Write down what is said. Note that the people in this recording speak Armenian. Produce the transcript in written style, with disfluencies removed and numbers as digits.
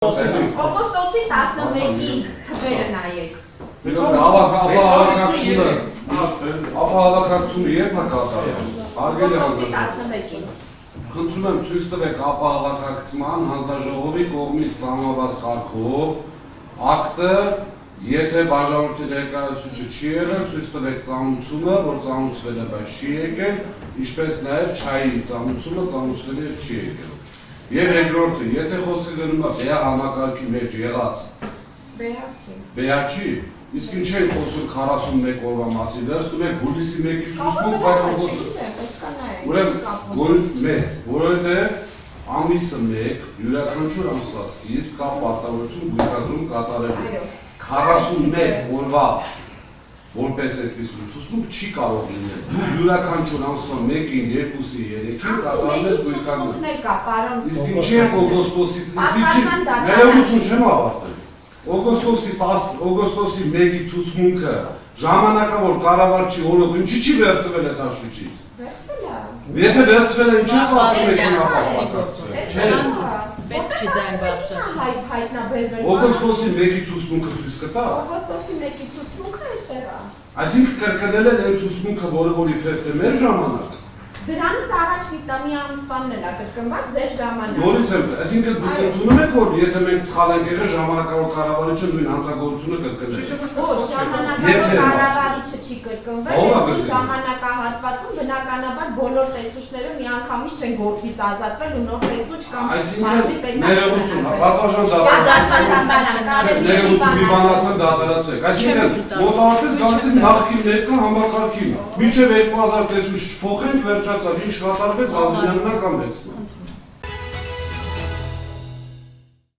Օգոստոսի 11-ի թվերը նայեք։ Ապահովակացությունը երբ է կատարվում։ Օգոստոսի 11-ին։ Խնդրում եմ ցույց տվեք ապահովակացման հանձնաժողովի կողմից սահմանված կարգով ակտը, եթե բաժանորդի ներկայացուցիչը չի եղել, ցույց տվեք ծանուցումը, որ ծանուցվել է, բայց չի եկել, ինչպես նաև չայի ծանուցումը ծանուցվել է, չի եկել։ Եվ երկրորդը, եթե խոսքը գնում է բեա համակարգի մեջ եղած բեաչի, իսկ ինչ են խոսում 41 օրվա մասին, դրստում եք հուլիսի 1-ից ուսմունք, բայց ուրեմն գոյություն մեծ, որովհետև ամիսը 1 յուրաքանչյուր ամսվա սկիզբ կա պարտավորություն գույքադրում կատարելու 41 օրվա որպես այդպես ուսուցմունք չի կարող լինել։ Դու յուրաքանչյուր ամսվա 1-ին, 2-ի, 3-ին կատարում ես գույքադրում։ Իսկ ինչի է օգոստոսի, ներողություն չեմ ավարտել։ Օգոստոսի 1-ի ցուցմունքը ժամանակավոր կառավարչի օրոք ինչի չի վերցվել այդ հաշվիչից։ Վերցվել է։ Եթե վերցվել է, ինչի՞ ասում եք ապահովակացվել։ Չէ։ Պետք չի ձայն բարձրացնել։ Հայտնաբերվել։ Օգոստոսի 1-ի ցուցմունքը ցույց կտա։ Օգոստոսի 1-ի ցուցմունքը այստեղ է։ Այսինքն կրկնել են այն ցուցմունքը, որ իբրև թե մեր ժամանակ։ Դրանից առաջ մի ամսվանն էլ է կրկնված ձեր ժամանակ։ Նորից եմ, այսինքն դուք ընդունում եք, որ եթե մենք սխալ ենք եղել, ժամանակավոր կառավարիչը նույն հանցագործությունը կրկնել է։ Ոչ, ժամանակավոր կառավարիչը չի կրկնվել, ժամանակահատվածում բնականաբար բոլոր տեսուչները միանգամից չեն գործից ազատվել ու նոր տեսուչ կամ այսինքն ներողություն, պատվաժան դատարան։ Ներողություն մի բան ասեմ դատարացրեք։ Այսինքն մոտավորապես գալիս է նախկին ներկա համակարգին։ Մինչև 2000 տեսուչ չփոխենք, վերջացավ, ինչ կատարվեց, ազգանունական վերցնենք։